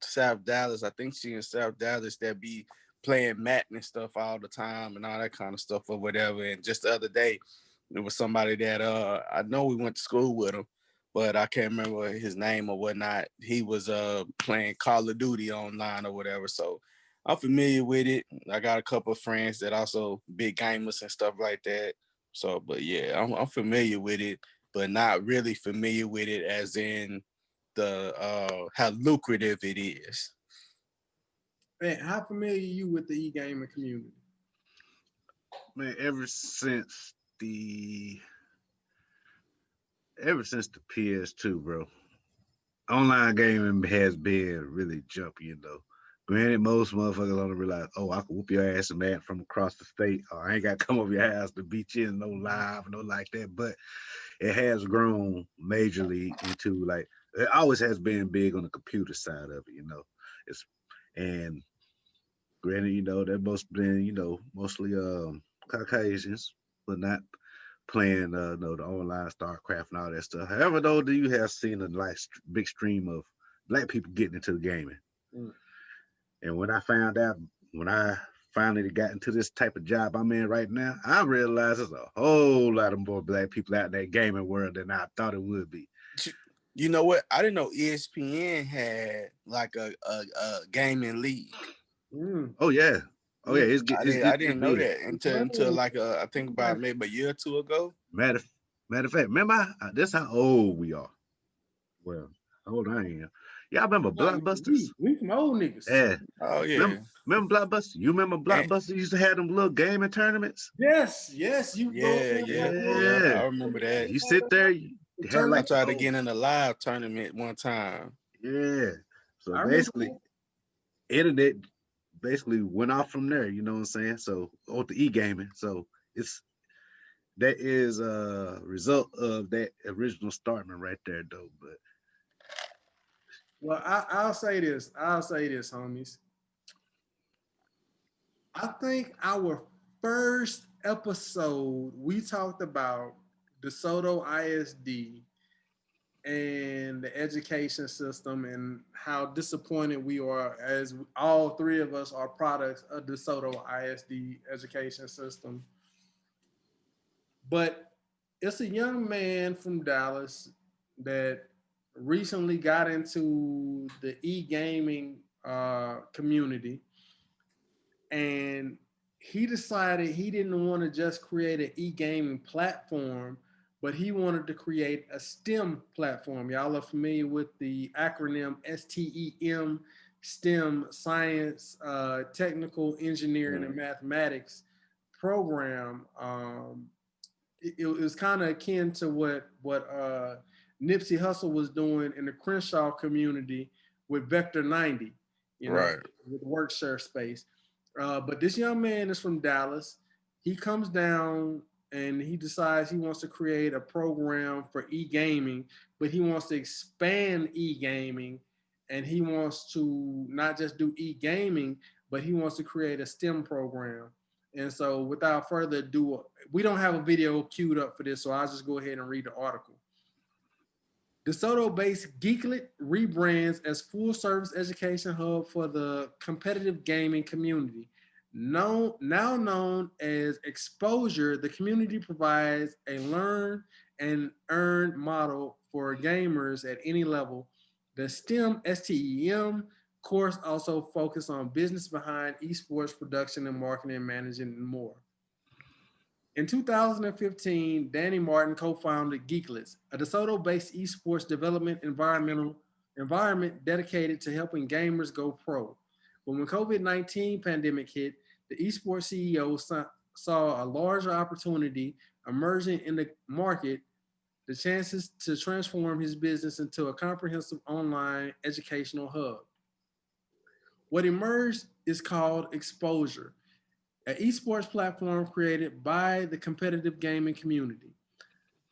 South Dallas. I think she in South Dallas that be playing Madden and stuff all the time and all that kind of stuff or whatever. And just the other day, it was somebody that I know we went to school with him, but I can't remember his name or whatnot. He was playing Call of Duty online or whatever. So I'm familiar with it. I got a couple of friends that also big gamers and stuff like that. So, but yeah, I'm familiar with it, but not really familiar with it as in the how lucrative it is. Man, how familiar are you with the e-gaming community? Man, the ever since the PS2, bro, online gaming has been really jumpy, you know. Granted, most motherfuckers don't realize, oh, I can whoop your ass and man from across the state, or I ain't got to come over your house to beat you in no live, no like that. But it has grown majorly into like it always has been big on the computer side of it, you know. It's and granted, you know, they're most been, you know, mostly Caucasians, but not playing no the online StarCraft and all that stuff. However, though, do you have seen a like big stream of black people getting into the gaming? Mm. And when I found out, when I finally got into this type of job I'm in right now, I realized there's a whole lot of more black people out in that gaming world than I thought it would be. You know what? I didn't know ESPN had like a gaming league. Mm. Oh yeah, oh yeah, Yeah. I it's didn't know big. that until like I think about maybe a year or two ago. Matter of, matter of fact, remember this how old we are. Well, how old I am. Yeah, I remember Blockbusters. We some old niggas. Yeah, Oh remember, yeah, remember Blockbuster? You remember and Blockbuster used to have them little gaming tournaments? Yes, yes, you go yeah, there yeah, like yeah. Yeah, I remember that. you sit there, you had I like tried to oh get in a live tournament one time. yeah. So I remember basically, internet basically went off from there. You know what I'm saying? So with the e-gaming, so it's that is a result of that original startman right there, though. But well, I'll say this. I'll say this, homies. I think our first episode we talked about DeSoto ISD and the education system and how disappointed we are as all three of us are products of DeSoto ISD education system. But it's a young man from Dallas that recently got into the e-gaming community, and he decided he didn't want to just create an e-gaming platform, but he wanted to create a STEM platform. Y'all are familiar with the acronym STEM, STEM, science, technical, engineering, and mathematics program. It was kind of akin to what Nipsey Hussle was doing in the Crenshaw community with Vector 90, you know, Right. with Workshare Space. But this young man is from Dallas. He comes down and he decides he wants to create a program for e-gaming, but he wants to expand e-gaming and he wants to not just do e-gaming, but he wants to create a STEM program. And so without further ado, we don't have a video queued up for this, so I'll just go ahead and read the article. DeSoto-based Geeklet rebrands as full-service education hub for the competitive gaming community. Now known as Exposure, the community provides a learn and earn model for gamers at any level. The STEM S.T.E.M course also focus on business behind esports production and marketing, managing, and more. In 2015, Danny Martin co-founded Geekletes, a DeSoto-based esports development environment dedicated to helping gamers go pro. But when COVID-19 pandemic hit, the esports CEO saw a larger opportunity emerging in the market, the chances to transform his business into a comprehensive online educational hub. What emerged is called Exposure, an esports platform created by the competitive gaming community.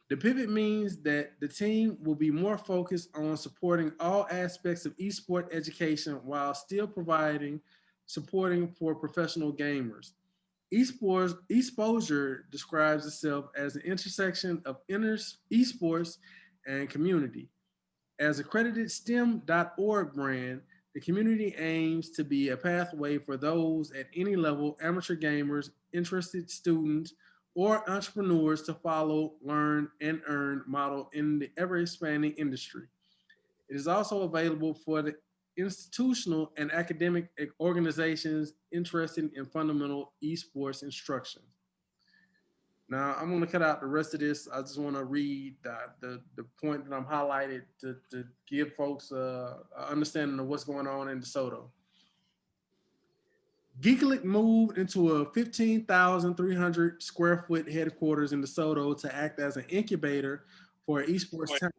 The pivot means that the team will be more focused on supporting all aspects of esport education while still providing supporting for professional gamers. Exposure describes itself as an intersection of esports and community. As accredited STEM.org brand, The community aims to be a pathway for those at any level, amateur gamers, interested students, or entrepreneurs to follow, learn, and earn model in the ever expanding industry. It is also available for the institutional and academic organizations interested in fundamental esports instruction. Now, I'm going to cut out the rest of this. I just want to read the point that I'm highlighted to give folks a understanding of what's going on in DeSoto. Geeklet moved into a 15,300 square foot headquarters in DeSoto to act as an incubator for esports talent.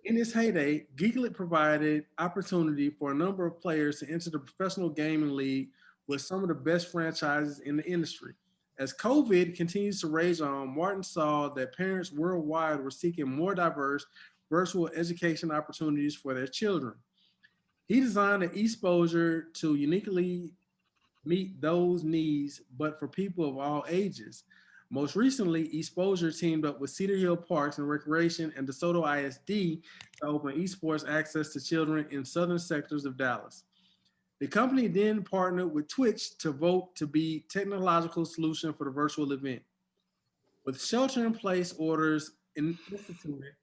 In its heyday, Geeklet provided opportunity for a number of players to enter the professional gaming league with some of the best franchises in the industry. As COVID continues to rage on, Martin saw that parents worldwide were seeking more diverse virtual education opportunities for their children. He designed an exposure to uniquely meet those needs, but for people of all ages. Most recently, Exposure teamed up with Cedar Hill Parks and Recreation and DeSoto ISD to open esports access to children in southern sectors of Dallas. The company then partnered with Twitch to vote to be technological solution for the virtual event. With shelter-in-place orders instituted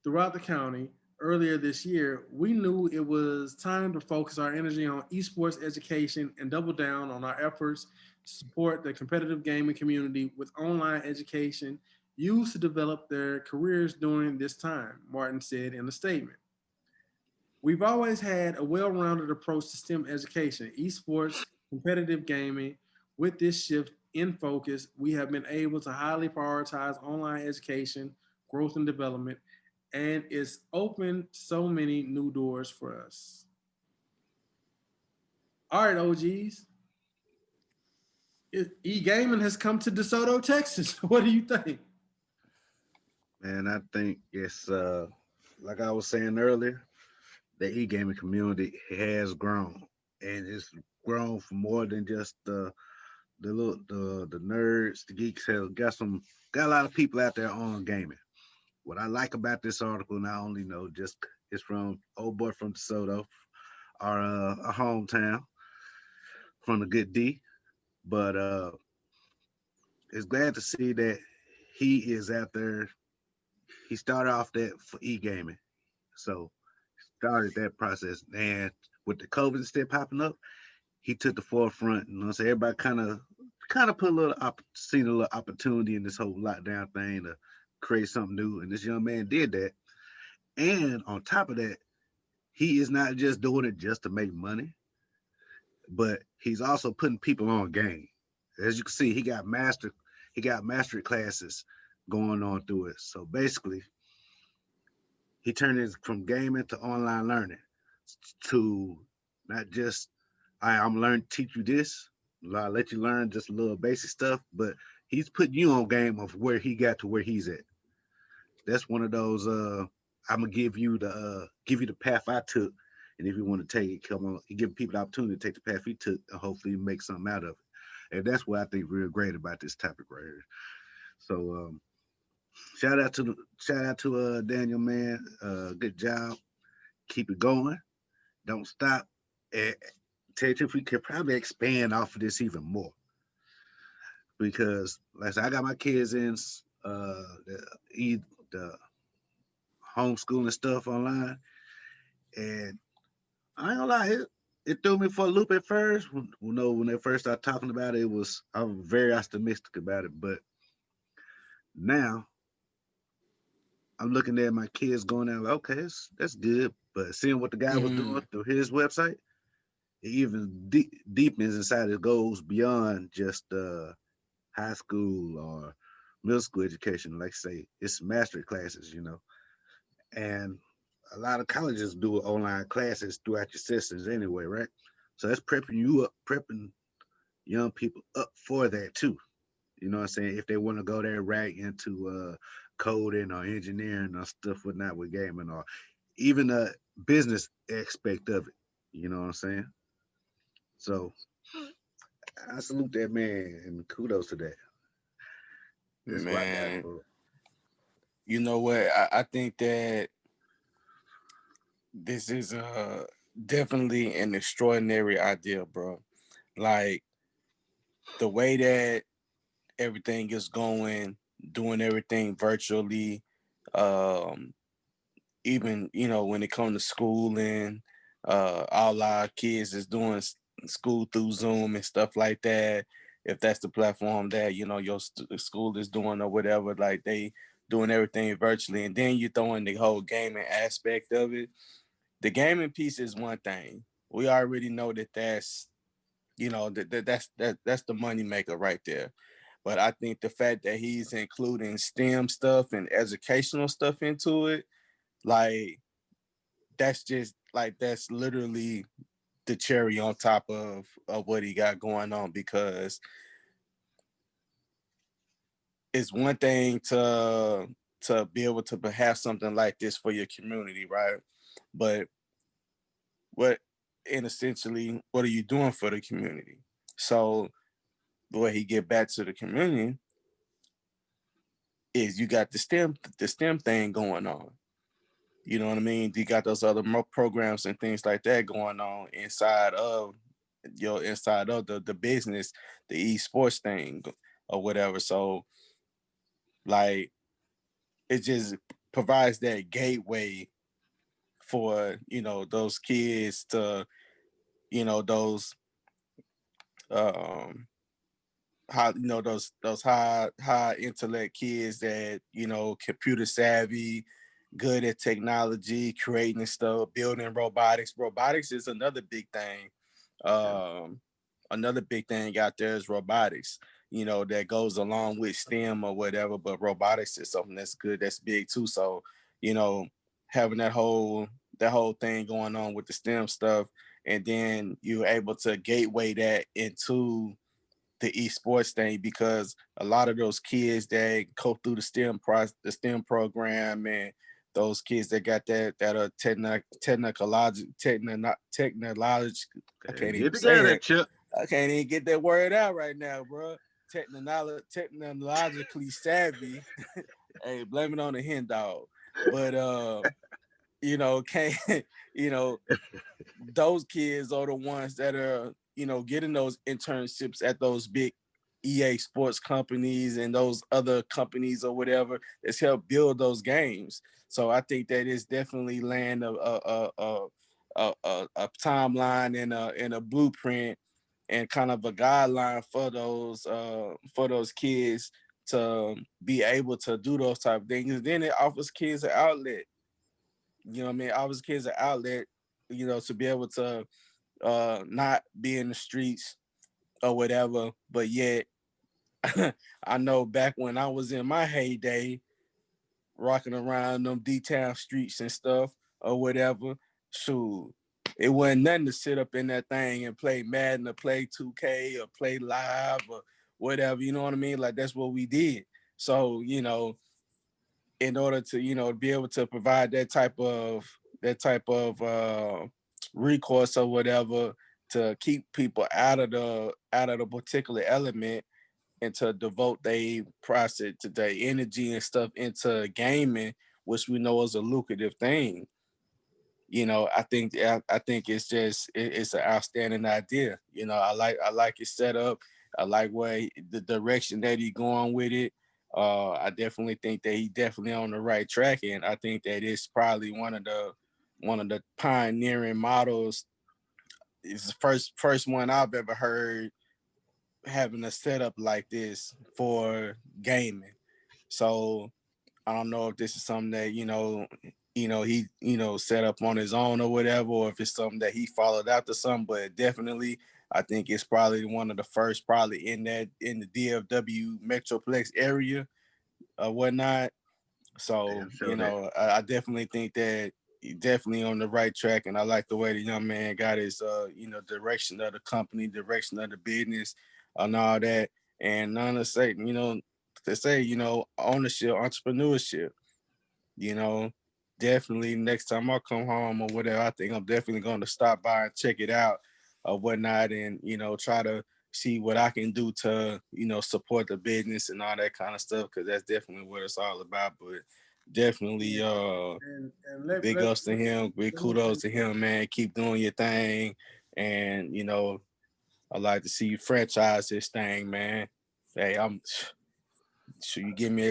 throughout the county earlier this year, we knew it was time to focus our energy on esports education and double down on our efforts to support the competitive gaming community with online education used to develop their careers during this time, Martin said in a statement. We've always had a well-rounded approach to STEM education, esports, competitive gaming. With this shift in focus, we have been able to highly prioritize online education, growth and development, and it's opened so many new doors for us. All right, OGs. E-gaming has come to DeSoto, Texas. What do you think? And I think it's like I was saying earlier, the e-gaming community has grown, and it's grown for more than just the nerds, the geeks. Have got a lot of people out there on gaming. What I like about this article, and I only know just it's from old boy from DeSoto, our hometown, from the good D, but it's glad to see that he is out there. He started off that for e-gaming, so started that process, and with the COVID still popping up, he took the forefront. You know, so everybody kind of put a little seen a little opportunity in this whole lockdown thing to create something new, and this young man did that. And on top of that, he is not just doing it just to make money, but he's also putting people on game. As you can see, he got mastery classes going on through it. So basically, he turned it from gaming to online learning to not just I'm learning teach you this, I'll let you learn just a little basic stuff, but he's putting you on game of where he got to where he's at. That's one of those I'm gonna give you the path I took, and if you want to take it, come on. He give people the opportunity to take the path he took, and hopefully make something out of it. And that's what I think real great about this topic right here. So shout out to Daniel, man. Good job. Keep it going. Don't stop. And tell you if we could probably expand off of this even more, because like I said, I got my kids in the homeschooling stuff online, and I ain't gonna lie, it threw me for a loop at first. When they first started talking about it, I was very optimistic about it, but now I'm looking at my kids going out like, okay, that's good, but seeing what the guy was doing through his website, it even deepens inside. It goes beyond just high school or middle school education. Like I say, it's mastery classes, and a lot of colleges do online classes throughout your systems anyway, right? So that's prepping young people up for that too. You know what I'm saying? If they want to go there right into coding or engineering or stuff whatnot with gaming, or even the business aspect of it. You know what I'm saying? So I salute that man and kudos to that. That's what I got Man, for. you know what? I think that this is definitely an extraordinary idea, bro. Like the way that everything is going, doing everything virtually, um, even when it comes to schooling, all our kids is doing school through Zoom and stuff like that. If that's the platform that your school is doing or whatever, like they doing everything virtually, and then you throw in the whole gaming aspect of it. The gaming piece is one thing. We already know that that's the money maker right there. But I think the fact that he's including STEM stuff and educational stuff into it, like that's literally the cherry on top of what he got going on, because it's one thing to be able to have something like this for your community, right? But what and essentially what are you doing for the community? So the way he get back to the community is you got the STEM thing going on. You know what I mean? You got those other programs and things like that going on inside of the business, the esports thing or whatever. So like it just provides that gateway for those kids to those um high those high intellect kids that computer savvy, good at technology, creating stuff, building robotics. Robotics is another big thing. Yeah. um Another big thing out there is robotics, that goes along with STEM or whatever, but robotics is something that's good, that's big too. So you know having that whole thing going on with the STEM stuff, and then you're able to gateway that into the esports thing, because a lot of those kids that go through the STEM program, and those kids that got that are technological, I Okay, can't get even say together, it. Chip. I can't even get that word out right now, bro. Technologically savvy. Hey, blame it on the hen dog. But can't you know those kids are the ones that are, getting those internships at those big EA sports companies and those other companies or whatever that's helped build those games. So I think that is definitely laying a timeline and a blueprint and kind of a guideline for those kids to be able to do those type of things. And then it offers kids an outlet. You know what I mean? Offers kids an outlet, to be able to not be in the streets or whatever. But yet, I know back when I was in my heyday, rocking around them D-town streets and stuff or whatever, shoot, it wasn't nothing to sit up in that thing and play Madden or play 2K or play live or whatever. You know what I mean? Like that's what we did. So in order to be able to provide that type of recourse or whatever, to keep people out of the particular element, and to devote their process to their energy and stuff into gaming, which we know is a lucrative thing. I think it's an outstanding idea. I like it set up. I like the direction that he's going with it. I definitely think that he definitely on the right track, and I think that it's probably one of the pioneering models. It's the first one I've ever heard having a setup like this for gaming. So I don't know if this is something that he set up on his own or whatever, or if it's something that he followed after something. But definitely, I think it's probably one of the first, probably in the DFW Metroplex area or whatnot. So Damn sure that. I definitely think that he's definitely on the right track, and I like the way the young man got his direction of the company, direction of the business, and all that. And none to say ownership, entrepreneurship. You know, definitely next time I come home or whatever, I think I'm definitely going to stop by and check it out or whatnot, and try to see what I can do to support the business and all that kind of stuff, because that's definitely what it's all about. But definitely And big ups to him, big let me kudos say to this. him, man. Keep doing your thing. And I like to see you franchise this thing, man. Hey, I'm sure you give me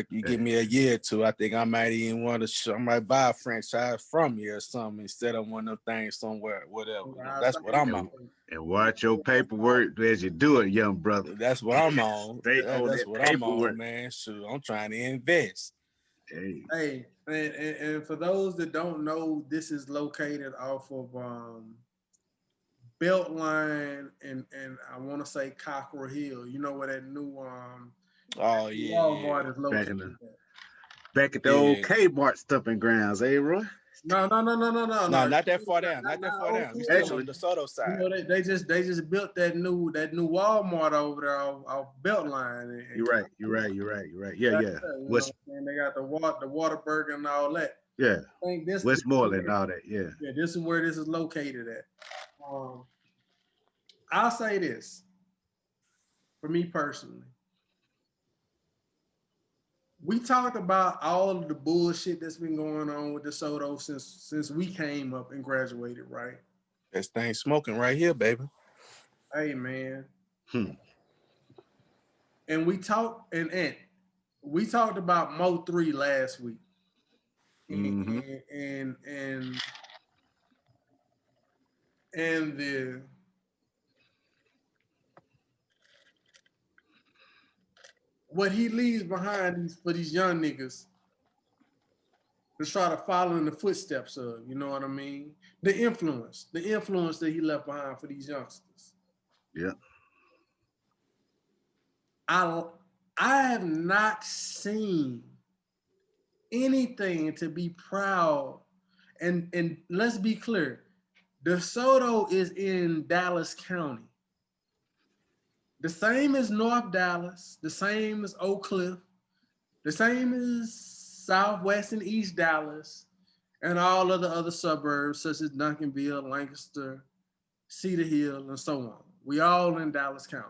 a year or two. I think I might even want to I might buy a franchise from you or something instead of one of them things somewhere, whatever. I That's what I'm And, on. and watch your paperwork as you do it, young brother. That's what I'm on. Stay on That's that what I'm on, paperwork. man. Shoot, I'm trying to invest. Hey, Hey, and for those that don't know, this is located off of Beltline and I want to say Cockrell Hill. You know where that new Oh yeah, Walmart is back located in the at. back at the old yeah. Kmart stumping grounds, eh, Roy? No, No. not that far down. Not that Not far over down. We here. still on Actually, the DeSoto You side. know they just built that new Walmart over there off Beltline and you're right. You're right. You're right. You're right. Yeah, back yeah. there, West, and they got the Waterburger and all that. yeah. I think this Westmoreland, all that. Yeah. yeah, this is where this is located at. I'll say this for me personally. We talked about all of the bullshit that's been going on with DeSoto since we came up and graduated, right? This thing smoking right here, baby. Hey man, Hmm. and we talked about Mo 3 last week, and Mm-hmm. and and, and the what he leaves behind for these young niggas to try to follow in the footsteps of, you know what I mean? The influence that he left behind for these youngsters. Yeah. I I have not seen anything to be proud. And let's be clear, DeSoto is in Dallas County. The same as North Dallas, the same as Oak Cliff, the same as Southwest and East Dallas, and all of the other suburbs such as Duncanville, Lancaster, Cedar Hill, and so on. We all in Dallas County.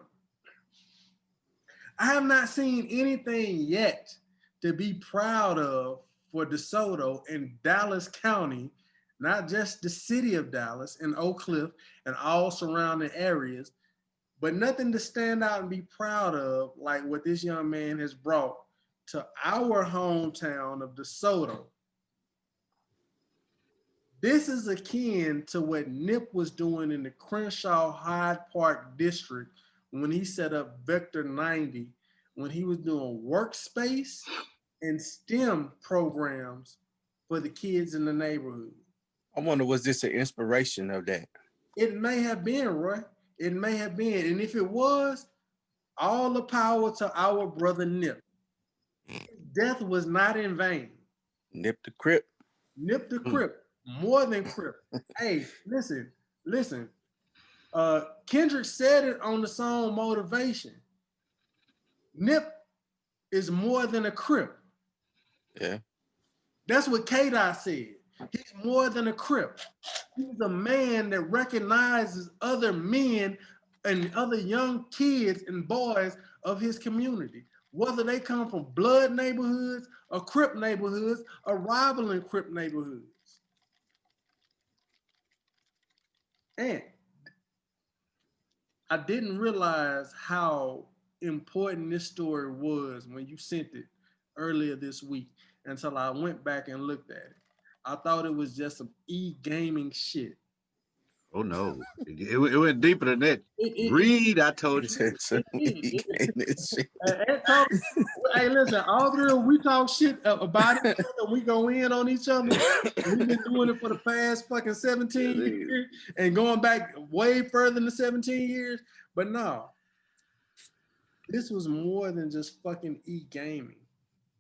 I have not seen anything yet to be proud of for DeSoto in Dallas County, not just the city of Dallas and Oak Cliff and all surrounding areas, but nothing to stand out and be proud of like what this young man has brought to our hometown of DeSoto. This is akin to what Nip was doing in the Crenshaw Hyde Park district when he set up Vector 90, when he was doing workspace and STEM programs for the kids in the neighborhood. I wonder, was this an inspiration of that? It may have been, Roy. It may have been. And if it was, all the power to our brother Nip. His death was not in vain. Nip the Crip. Nip the Crip, more than Crip. Hey, listen. Kendrick said it on the song Motivation. Nip is more than a Crip. Yeah. That's what K-Dot said. He's more than a Crip. He's a man that recognizes other men and other young kids and boys of his community, whether they come from blood neighborhoods or Crip neighborhoods or rivaling Crip neighborhoods. And I didn't realize how important this story was when you sent it earlier this week until I went back and looked at it. I thought it was just some e-gaming shit. Oh no, it went deeper than that. It, it, Read, I told you. it, it, hey, listen, all three we talk shit about each other. We go in on each other. We've been doing it for the past fucking 17 years and going back way further than 17 years. But no, this was more than just fucking e-gaming.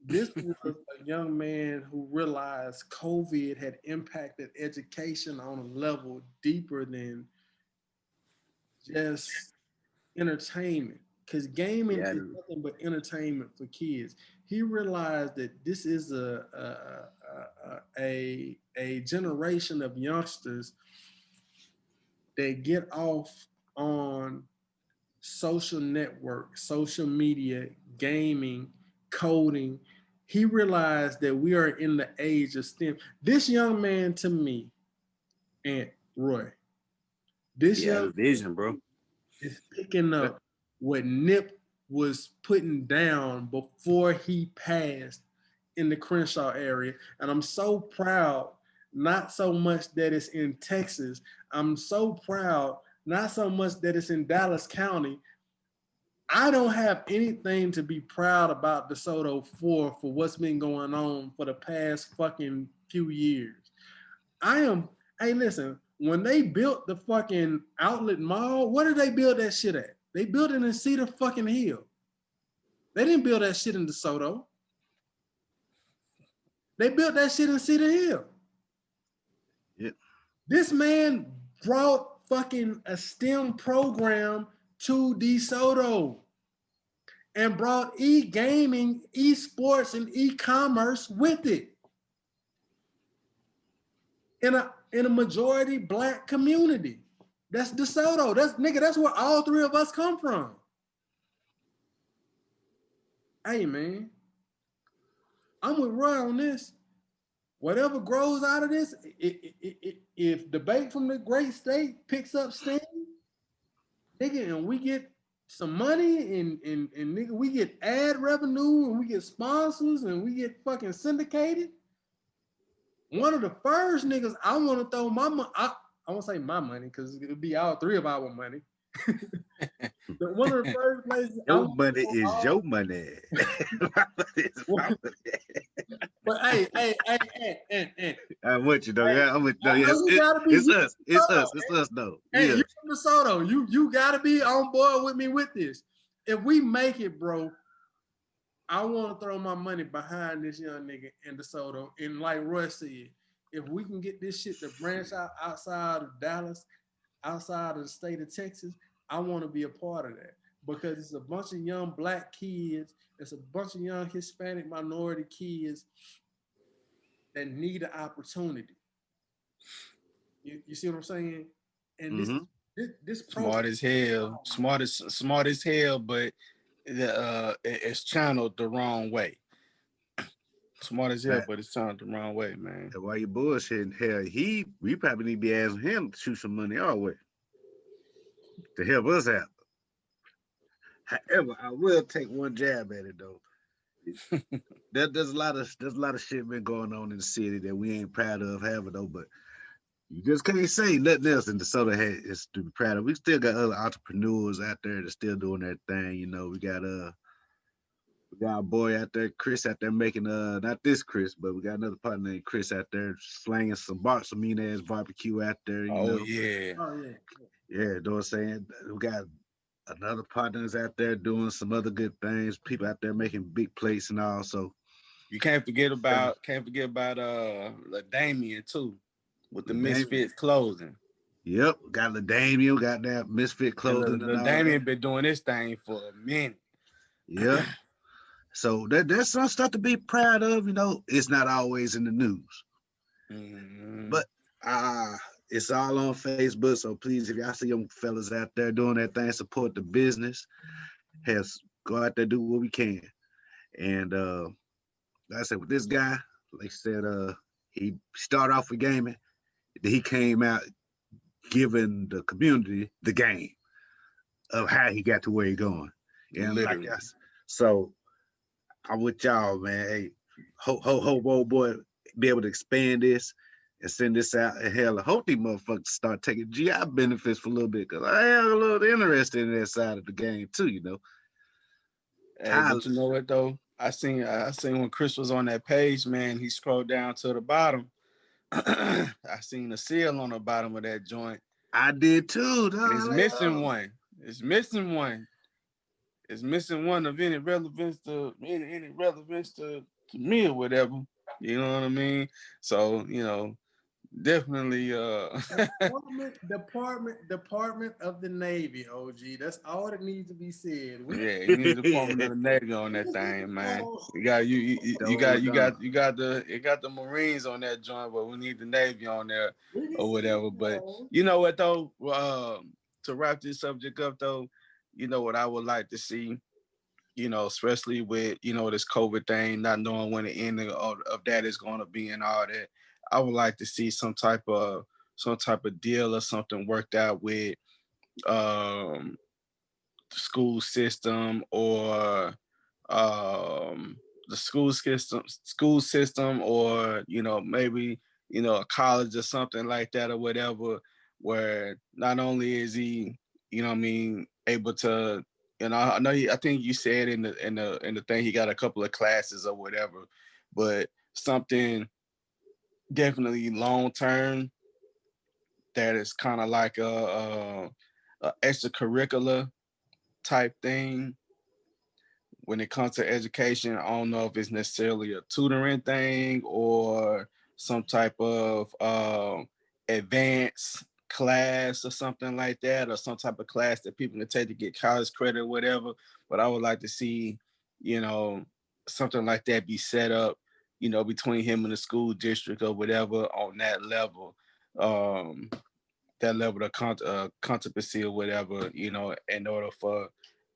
This was a young man who realized COVID had impacted education on a level deeper than just entertainment. Because gaming Yeah. is nothing but entertainment for kids. He realized that this is a generation of youngsters that get off on social network, social media, gaming, coding. he realized that we are in the age of STEM. This young man to me, and Roy, this Yeah, young the vision, bro. is picking up what Nip was putting down before he passed in the Crenshaw area. And I'm so proud, not so much that it's in Texas. I'm so proud, not so much that it's in Dallas County. I don't have anything to be proud about DeSoto for what's been going on for the past fucking few years. Hey, listen, when they built the fucking outlet mall, what did they build that shit at? They built it in Cedar fucking Hill. They didn't build that shit in DeSoto. They built that shit in Cedar Hill. Yep. This man brought fucking a STEM program to DeSoto and brought e-gaming, e-sports, and e-commerce with it. In a majority Black community. That's DeSoto. That's where all three of us come from. Hey man, I'm with Roy on this. Whatever grows out of this, if debate from the great state picks up steam, nigga, and we get some money and nigga, we get ad revenue and we get sponsors and we get fucking syndicated. One of the first niggas I want to throw my money, I won't say my money because it'll be all three of our money. But one of the first places your money is your money. But hey. I'm with you though. Hey, Yeah, I'm with you. Yeah, it's us though. Hey, Yeah. you from DeSoto. You gotta be on board with me with this. If we make it, bro, I want to throw my money behind this young nigga in DeSoto. And like Roy said, if we can get this shit to branch out outside of Dallas, outside of the state of Texas, I want to be a part of that because it's a bunch of young Black kids, it's a bunch of young Hispanic minority kids that need an opportunity. You see what I'm saying? And this Smart as hell, smart as hell, but it's channeled the wrong way. Smart as hell, Right. but it's channeled the wrong way, man. And while you bullshitting, hell, we probably need to be asking him to shoot some money our way to help us out. However, I will take one jab at it though. There's a lot of shit been going on in the city that we ain't proud of having though, but you just can't say nothing else in DeSoto is to be proud of. We still got other entrepreneurs out there that's still doing their thing. You know, we got a boy out there, Chris out there making not this Chris, but we got another partner named Chris out there slanging some mean ass barbecue out there. You know, Yeah. Yeah, you know what I'm saying? We got another partners out there doing some other good things. People out there making big plates and all. So you can't forget about Damien too, with the Misfits clothing. Yep, got LaDamian, got that Misfit clothing and all Damien been doing this thing for a minute. Yeah. So there's some stuff to be proud of, you know. It's not always in the news. Mm-hmm. But it's all on Facebook. So please, if y'all see young fellas out there doing that thing, support the business. Go out there, do what we can. And like I said, with this guy, like I said, he started off with gaming. Then he came out giving the community the game of how he got to where he going. And literally. like so I'm with y'all, man. Hey, hope old boy be able to expand this and send this out. And hell, I hope these motherfuckers start taking GI benefits for a little bit, because I am a little interested in that side of the game too, you know. Hey, but you know what though? I seen when Chris was on that page, man, he scrolled down to the bottom. I seen a seal on the bottom of that joint. I did too. And it's missing one. It's missing one. It's missing one of any relevance to me or whatever. You know what I mean? So, you know, definitely Department of the Navy, OG. That's all that needs to be said. Yeah, you need the Department of the Navy on that thing, man. You got the Marines on that joint, but we need the Navy on there or whatever. But you know what though? To wrap this subject up though, you know what I would like to see especially with, this COVID thing, not knowing when the end of that is going to be and all that. I would like to see some type of deal or something worked out with um school system, or um the school system, or maybe a college or something like that, or whatever, where not only is he, what I mean, able to, I know I think you said in the thing he got a couple of classes or whatever, but something definitely long term that is kind of like a extracurricular type thing when it comes to education. I don't know if it's necessarily a tutoring thing, or some type of advanced class or something like that, or some type of class that people can take to get college credit or whatever. But I would like to see, you know, something like that be set up, between him and the school district or whatever on that level. Um, that level of competency or whatever, in order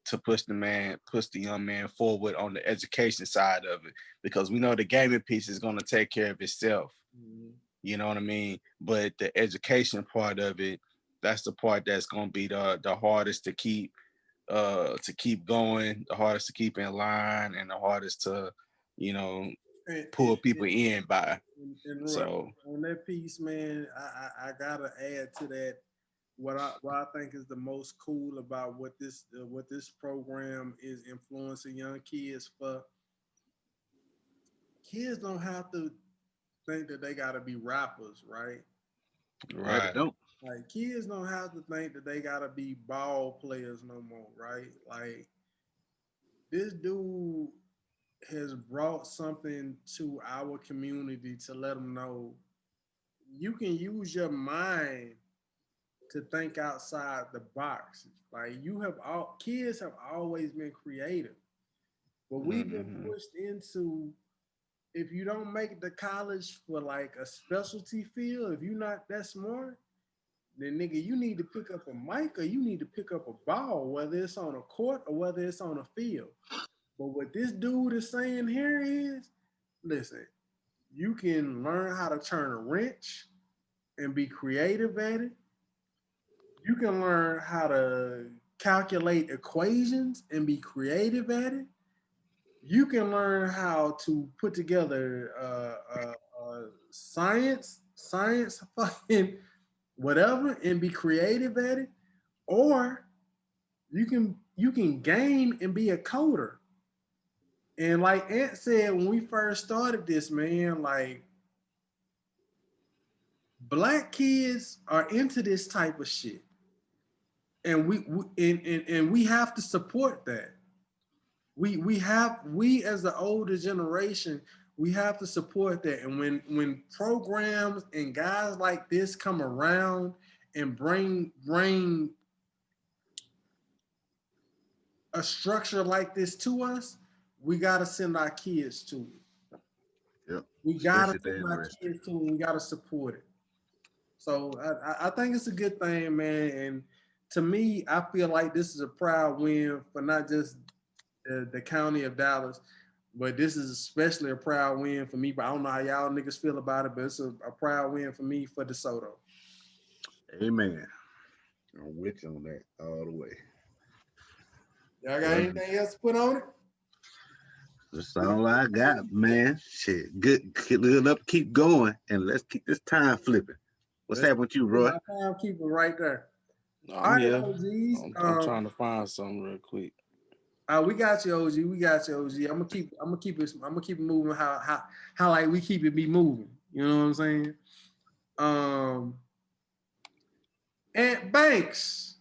to push the young man forward on the education side of it, because we know the gaming piece is going to take care of itself. Mhm. You know what I mean? But the education part of it, that's the part that's going to be the hardest to keep going, the hardest to keep in line, and the hardest to, you know, And, pull people in by. and So on that piece, man, I gotta add to that what I think is the most cool about what this program is influencing young kids for. Kids don't have to think that they gotta be rappers, right? Yeah, they right, don't. Like kids don't have to think that they gotta be ball players no more, right? Like this dude has brought something to our community to let them know you can use your mind to think outside the box. Like kids have always been creative, but we've been hmm pushed into, if you don't make it to college for like a specialty field, if you're not that smart, then nigga, you need to pick up a mic or you need to pick up a ball, whether it's on a court or whether it's on a field. But what this dude is saying here is, listen, you can learn how to turn a wrench and be creative at it. You can learn how to calculate equations and be creative at it. You can learn how to put together science fucking whatever and be creative at it. Or you can game and be a coder. And like Ant said when we first started this, man, like black kids are into this type of shit. And and we have to support that. We as the older generation, we have to support that. And when programs and guys like this come around and bring a structure like this to us, we gotta send our kids to it. Yep. We gotta Especially if they're send our interested. kids to it. We gotta support it. So I think it's a good thing, man. And to me, I feel like this is a proud win for not just the county of Dallas, but this is especially a proud win for me. But I don't know how y'all niggas feel about it, but it's a proud win for me for DeSoto. Amen. I'm with you on that all the way. Y'all got Well, anything else to put on it? that's all I got, man. Shit. Good. Good up, keep going, and let's keep this time flipping. What's Let's happening with you, put Roy? my timekeeper right there. All I'm right, here. OGs. I'm trying to find something real quick. We got you, OG. We got you, OG. I'm gonna keep it moving. How like we keep it be moving. You know what I'm saying? Ant Banks.